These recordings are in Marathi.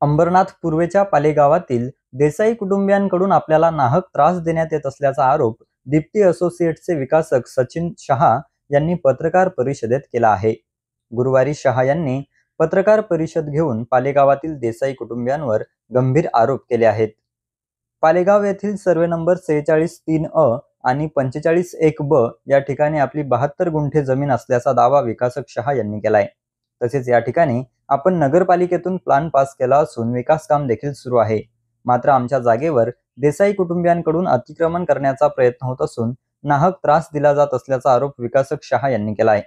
अंबरनाथ पूर्वेच्या पालेगावातील देसाई कुटुंबियांकडून आपल्याला नाहक त्रास देण्यात येत असल्याचा आरोप दीप्ती असोसिएट्सचे विकासक सचिन शहा यांनी पत्रकार परिषदेत केला आहे। गुरुवारी शहा यांनी पत्रकार परिषद घेऊन पालेगावातील देसाई कुटुंबियांवर गंभीर आरोप केले आहेत। पालेगाव येथील सर्वे नंबर 46-3 आणि 45-1 या ठिकाणी आपली 72 गुंठे जमीन असल्याचा दावा विकासक शहा यांनी केलाय। तसेच या ठिकाणी आपण नगरपालिकेतून प्लान पास केला असून विकास काम देखील सुरू आहे, मात्र आमच्या जागेवर देसाई कुटुंबियांकडून अतिक्रमण करण्याचा प्रयत्न होत असून नाहक त्रास दिला जात असल्याचा आरोप विकासक शहा यांनी केला आहे।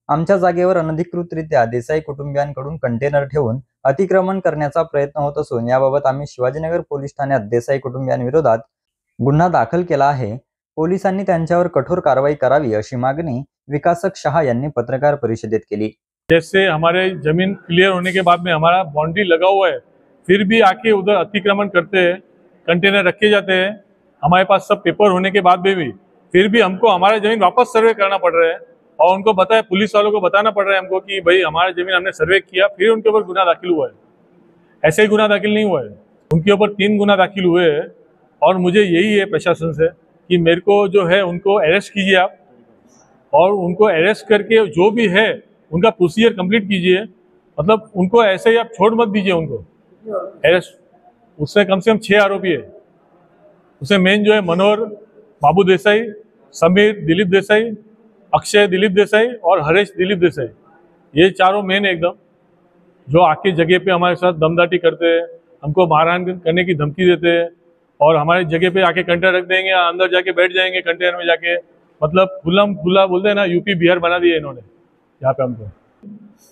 आमच्या जागेवर अनधिकृतरित्या देसाई कुटुंबियांकडून कंटेनर ठेवून अतिक्रमण करण्याचा प्रयत्न होत असून याबाबत आम्ही शिवाजीनगर पोलीस ठाण्यात देसाई कुटुंबियांविरोधात गुन्हा दाखल केला आहे। पोलिसांनी त्यांच्यावर कठोर कारवाई करावी अशी मागणी विकासक शहा यांनी पत्रकार परिषदेत केली। जैसे हमारे जमीन क्लियर होने के बाद में हमारा बाउंड्री लगा हुआ है, फिर भी आके उधर अतिक्रमण करते हैं, कंटेनर रखे जाते हैं। हमारे पास सब पेपर होने के बाद में भी फिर भी हमको हमारा जमीन वापस सर्वे करना पड़ रहा है और उनको बताया, पुलिस वालों को बताना पड़ रहा है हमको कि भाई हमारा जमीन हमने सर्वे किया, फिर उनके ऊपर गुना दाखिल हुआ है। ऐसे ही गुना दाखिल नहीं हुआ है, उनके ऊपर 3 गुना दाखिल हुए हैं। और मुझे यही है प्रशासन से कि मेरे को जो है उनको अरेस्ट कीजिए आप, और उनको अरेस्ट करके जो भी है उनका प्रोसीजर कंप्लीट कीजिए। मतलब उनको ऐसे ही आप छोड़ मत दीजिए उनको अरेस्ट। उससे कम से कम 6 आरोपी है। उससे मेन जो है मनोहर बाबू देसाई, समीर दिलीप देसाई, अक्षय दिलीप देसाई और हरेश दिलीप देसाई, ये चारों मेन एकदम जो आके जगह पे हमारे साथ दमदाटी करते हैं, हमको मारहान करने की धमकी देते हैं और हमारे जगह पे आके कंटेनर रख देंगे, अंदर जाके बैठ जाएंगे कंटेनर में जाके। मतलब खुला बोलते हैं ना, यूपी बिहार बना दिया इन्होंने यहाँ पे हमको।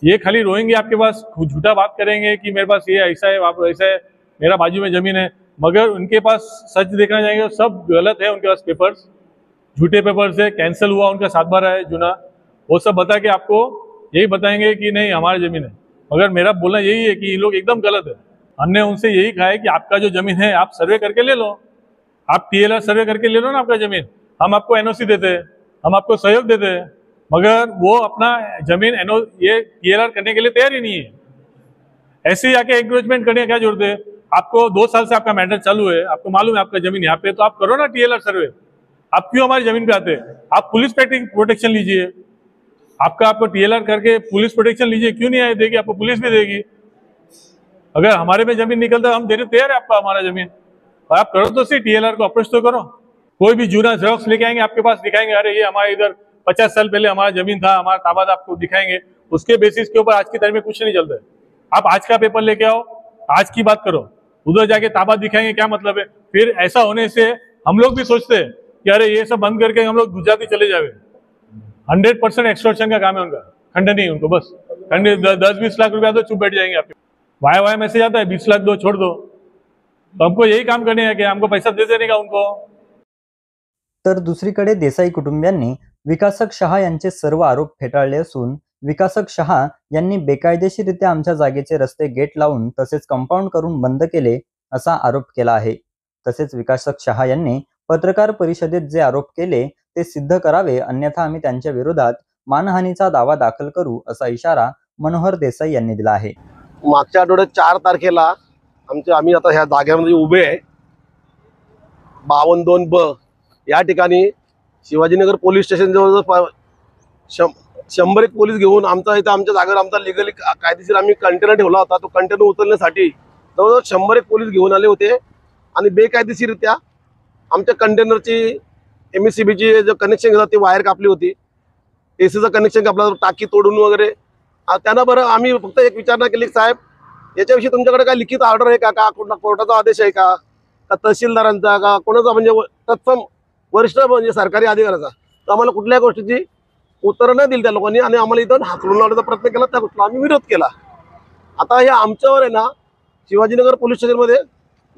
ये खाली रोएंगे आपके पास, झूठा बात करेंगे कि मेरे पास ये ऐसा है, वहाँ ऐसा है, मेरा बाजू में जमीन है, मगर उनके पास सच देखना जाएंगे सब गलत है। उनके पास पेपर्स झूठे पेपर्स है, कैंसिल हुआ उनका 7 बार है जुना, वो सब बता के आपको यही बताएंगे कि नहीं हमारी जमीन है। मगर मेरा बोलना यही है कि ये लोग एकदम गलत है। हमने उनसे यही कहा है कि आपका जो जमीन है आप सर्वे करके ले लो, आप TLR सर्वे करके ले लो ना आपका जमीन, हम आपको NOC देते हैं, हम आपको सहयोग देते हैं। मगर वो अपना जमीन ये TLR करने के लिए तैयार ही नहीं है। ऐसे ही आके एंकरेजमेंट करने का क्या जरूरत है? आपको 2 साल से आपका मैटर चालू है, आपको मालूम है आपका जमीन यहाँ पे, तो आप करो ना TLR सर्वे। आप क्यों हमारी जमीन पे आते हैं? आप पुलिस प्रोटेक्शन लीजिए, आपको TLR करके पुलिस प्रोटेक्शन लीजिए, क्यों नहीं आए? देगी आपको, पुलिस भी देगी। अगर हमारे में जमीन निकलता है हम देने तैयार है आपका हमारा जमीन, और आप करो तो सही, TLR को अप्रोच तो करो। कोई भी जूना जेरॉक्स लेके आएंगे आपके पास, दिखाएंगे अरे ये हमारे इधर 50 साल पहले हमारा जमीन था, हमारा ताबाद आपको दिखाएंगे। उसके बेसिस के ऊपर आज की तारीख में कुछ नहीं चलता है। आप आज का पेपर लेके आओ, आज की बात करो, उधर जाके ताबाद दिखाएंगे, क्या मतलब है? फिर ऐसा होने से हम लोग भी सोचते हैं कि अरे ये सब बंद करके हम लोग गुजराती चले जाए। 100% एक्सटॉर्शन का काम है उनका, खंडन ही उनको बस 10-20 लाख रुपया तो चुप बैठ जाएंगे आपके। वाया मैसेज आता है 20 लाख दो, छोड़ दो। तो हमको यही काम करने है कि हमको पैसा दे देने का उनको। तर दुसरीकडे देसाई कुटुंबियांनी विकासक शहा यांचे सर्व आरोप फेटाळले असून विकासक शहा यांनी बेकायदेशीररित्या आमच्या जागेचे रस्ते गेट लावून तसेच कंपाऊंड करून बंद केले असा आरोप केला आहे। तसेच विकासक शहा यांनी पत्रकार परिषदेत जे आरोप केले ते सिद्ध करावे, अन्यथा आम्ही त्यांच्या विरोधात मानहानीचा दावा दाखल करू असा इशारा मनोहर देसाई यांनी दिला आहे। मागच्या आठवड्यात 4 तारखेला आम्ही आता ह्या जागेमध्ये उभे आहे 52-2 या ठिकाणी शिवाजीनगर पोलीस स्टेशन जवळ 100 पोलीस घेऊन आमच्या जागेवर आमचा लिगली कायदेशीर आम्ही कंटेनर ठेवला होता। तो कंटेनर उचलण्यासाठी जवळ 100 पोलीस घेऊन आले होते आणि बेकायदेशीररित्या आमच्या कंटेनरची MSCBची जो कनेक्शन घेतात ती वायर कापली होती, AC कनेक्शन कापला, टाकी तोडून वगैरे। त्यांना बरं आम्ही फक्त एक विचारणा केली, साहेब याच्याविषयी तुमच्याकडे काय लिखित ऑर्डर आहे का, कोर्टाचा आदेश आहे का, तहसीलदारांचा का कोणाचा, म्हणजे तत्सम वरिष्ठ म्हणजे सरकारी अधिकाऱ्याचा? तर आम्हाला कुठल्याही गोष्टीची उत्तरं नाही दिली त्या लोकांनी आणि आम्हाला इथं हाकलून लावण्याचा प्रयत्न केला, त्या गोष्टीला आम्ही विरोध केला। आता हे आमच्यावर आहे ना शिवाजीनगर पोलीस स्टेशनमध्ये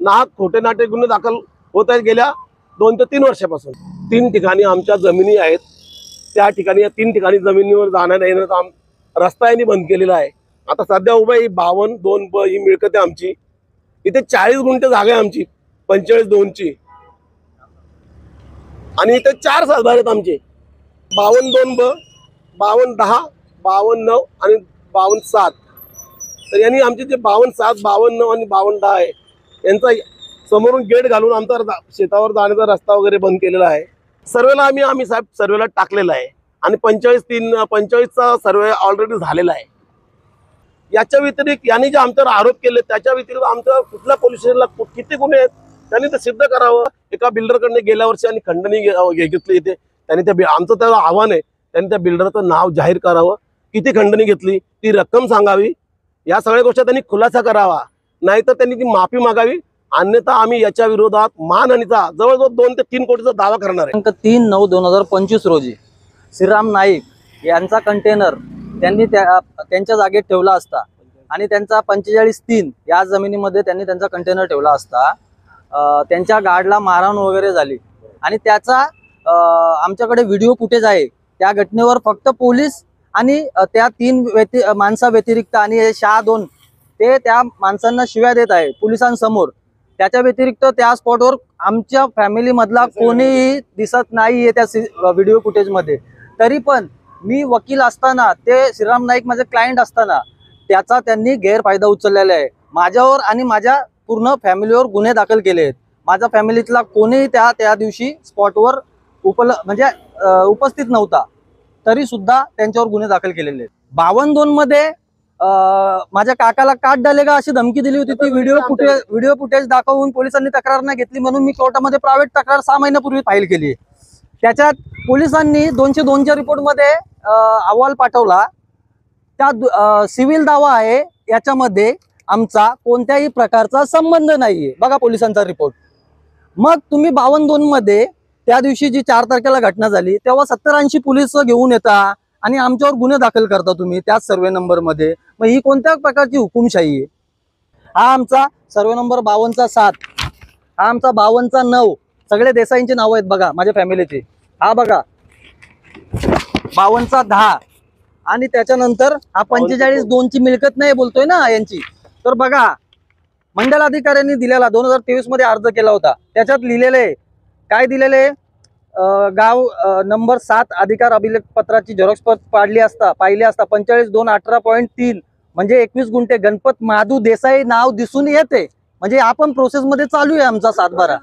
नाहक खोटे नाटे गुन्हे दाखल होत आहेत गेल्या 2 ते 3 वर्षापासून। 3 ठिकाणी आमच्या जमिनी आहेत, त्या ठिकाणी या 3 ठिकाणी जमिनीवर जाण्याचा येण्याचा रस्ता यांनी बंद केलेला आहे। आता सध्या उभा ही 52-2 ही मिळकत आहे आमची। इथे 40 गुंठे जागा आहे आमची 45-2ची, आणि इथे 4 सातबार आहेत आमचे 52-2, 52-10, 52-9 आणि 52-7। तर यांनी आमचे जे 52-7, 52-9 आणि 52-10 आहे यांचा समोरून गेट घालून आमचा शेतावर जाण्याचा रस्ता वगैरे बंद केलेला आहे. सर्वेला आम्ही साहेब सर्वेला टाकलेला आहे आणि 45-3-45चा सर्वे ऑलरेडी झालेला आहे. याच्या व्यतिरिक्त यांनी जे आमच्यावर आरोप केले त्याच्या व्यतिरिक्त आमच्या कुठल्या पोलीस स्टेशनला किती गुन्हे आहेत त्यांनी ते सिद्ध करावं. एका बिल्डरकडे गेल्या वर्षी आणि खंडणी घेतली इथे त्यांनी आमचं त्याला आव्हान आहे त्यांनी त्या बिल्डरचं नाव जाहीर करावं, किती खंडणी घेतली ती रक्कम सांगावी, या सगळ्या गोष्टी त्यांनी खुलासा करावा, नाहीतर त्यांनी ती माफी मागावी. अन्यथा आम्ही याच्या विरोधात मानहानीचा जवळजवळ 2 ते 3 कोटीचा दावा करणार आहे. 3/9/2025 रोजी श्रीराम नाईक यांचा कंटेनर त्यांनी त्यांच्या जागेत ठेवला असता आणि त्यांचा 45-3 या जमिनीमध्ये त्यांनी त्यांचा कंटेनर ठेवला असता. त्यांच्या गार्डला मारहाण वगैरे झाली आणि त्याचा आमच्याकडे व्हिडिओ फुटेज आहे. त्या घटनेवर फक्त पोलीस आणि त्या 3 माणसा व्यतिरिक्त आणि शाह 2 ते त्या माणसांना शिव्या देत आहे पोलिसांसमोर. त्याच्या व्यतिरिक्त त्या स्पॉटवर आमच्या फॅमिली मधला कोणीही दिसत नाहीये त्या व्हिडिओ फुटेजमध्ये. तरी पण मी वकील असताना, ते श्रीराम नाईक माझे क्लायंट असताना त्याचा त्यांनी गैरफायदा उचललेला आहे. माझ्यावर आणि माझ्या पूर्ण फॅमिलीवर गुन्हे दाखल केले आहेत. माझ्या फॅमिलीतला कोणीही त्या दिवशी स्पॉटवर उपस्थित नव्हता, तरी सुद्धा त्यांच्यावर गुन्हे दाखल केलेले आहेत. 52-2 मध्ये माझ्या काकाला काट डालेगा अशी धमकी दिली होती. ती व्हिडिओ फुटेज दाखवून पोलिसांनी तक्रार नाही घेतली म्हणून मी कोर्टामध्ये प्रायव्हेट तक्रार 6 महिन्यापूर्वी फाईल केली. त्याच्यात पोलिसांनी 202च्या रिपोर्टमध्ये अहवाल पाठवला. त्या सिव्हिल दावा आहे, याच्यामध्ये आमचा कोणत्याही प्रकारचा संबंध नाहीये. बघा पोलिसांचा रिपोर्ट. मग तुम्ही 52-2 मध्ये त्या दिवशी जी 4 तारखेला घटना झाली तेव्हा 70-80 पोलीस घेऊन येता आणि आमच्यावर गुन्हे दाखल करता तुम्ही त्याच सर्वे नंबर मध्ये. मग ही कोणत्या प्रकारची हुकुमशाही आहे? हा आमचा सर्वे नंबर 52-7, हा आमचा 52-9. सगळे देसाईंची नाव आहेत बघा माझ्या फॅमिलीची. हा बघा 52-10 आणि त्याच्यानंतर हा 45-2ची मिळकत नाही बोलतोय ना यांची. तर बघा मंडल अधिकाऱ्यांनी दिलेला 2023 मध्ये अर्ज केला होता. त्याच्यात लिहिलेले काय दिलेले, गाव नंबर 7 अधिकार अभिलेख पत्राची झेरॉक्स पाहिली असता 45-2-18.3 म्हणजे 21 गुंठे गणपत माधू देसाई नाव दिसून येते. म्हणजे आपण प्रोसेस मध्ये चालू आहे आमचा 7-12.